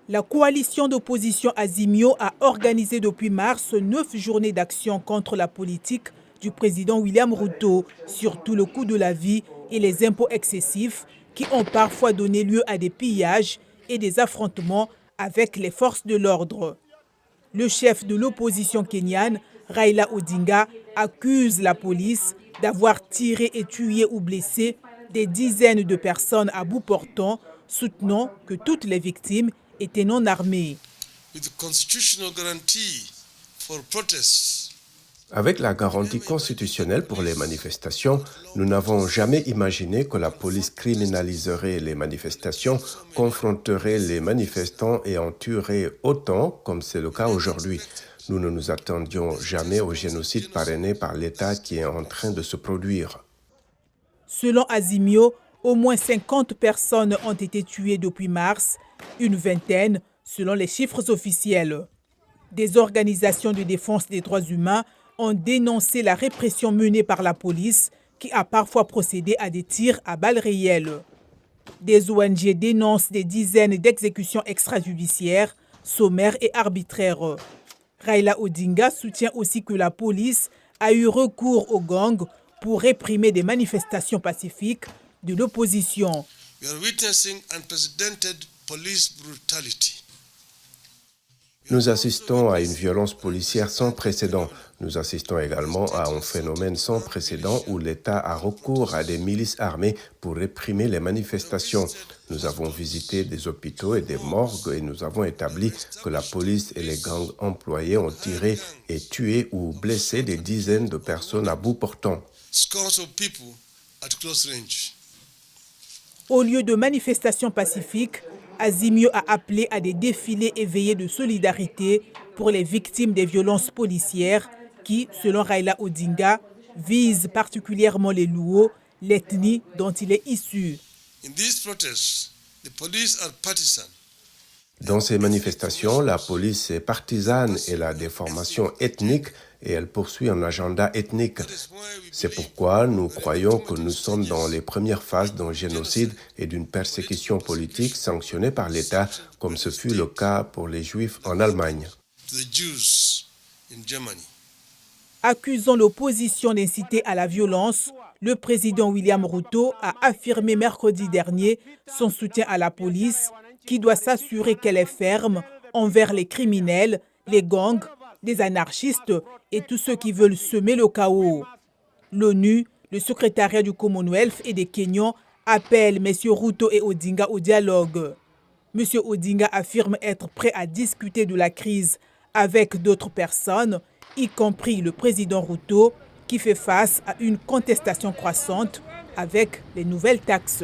La coalition d'opposition Azimio a organisé depuis mars 9 journées d'action contre la politique du président William Ruto sur tout le coût de la vie et les impôts excessifs qui ont parfois donné lieu à des pillages et des affrontements avec les forces de l'ordre. Le chef de l'opposition kenyane, Raila Odinga, accuse la police d'avoir tiré et tué ou blessé des dizaines de personnes à bout portant, soutenant que toutes les victimes étaient non armées. Avec la garantie constitutionnelle pour les manifestations, nous n'avons jamais imaginé que la police criminaliserait les manifestations, confronterait les manifestants et en tuerait autant comme c'est le cas aujourd'hui. Nous ne nous attendions jamais au génocide parrainé par l'État qui est en train de se produire. Selon Azimio, au moins 50 personnes ont été tuées depuis mars, une vingtaine selon les chiffres officiels. Des organisations de défense des droits humains ont dénoncé la répression menée par la police qui a parfois procédé à des tirs à balles réelles. Des ONG dénoncent des dizaines d'exécutions extrajudiciaires, sommaires et arbitraires. Raila Odinga soutient aussi que la police a eu recours aux gangs pour réprimer des manifestations pacifiques de l'opposition. Nous assistons à une violence policière sans précédent. Nous assistons également à un phénomène sans précédent où l'État a recours à des milices armées pour réprimer les manifestations. Nous avons visité des hôpitaux et des morgues et nous avons établi que la police et les gangs employés ont tiré et tué ou blessé des dizaines de personnes à bout portant. Au lieu de manifestations pacifiques, Azimio a appelé à des défilés éveillés de solidarité pour les victimes des violences policières qui, selon Raila Odinga, visent particulièrement les Luo, l'ethnie dont il est issu. Dans ces manifestations, la police est partisane et la déformation ethnique et elle poursuit un agenda ethnique. C'est pourquoi nous croyons que nous sommes dans les premières phases d'un génocide et d'une persécution politique sanctionnée par l'État, comme ce fut le cas pour les Juifs en Allemagne. Accusant l'opposition d'inciter à la violence, le président William Ruto a affirmé mercredi dernier son soutien à la police qui doit s'assurer qu'elle est ferme envers les criminels, les gangs, les anarchistes et tous ceux qui veulent semer le chaos. L'ONU, le secrétariat du Commonwealth et des Kenyans appellent M. Ruto et Odinga au dialogue. M. Odinga affirme être prêt à discuter de la crise avec d'autres personnes, y compris le président Ruto, qui fait face à une contestation croissante avec les nouvelles taxes.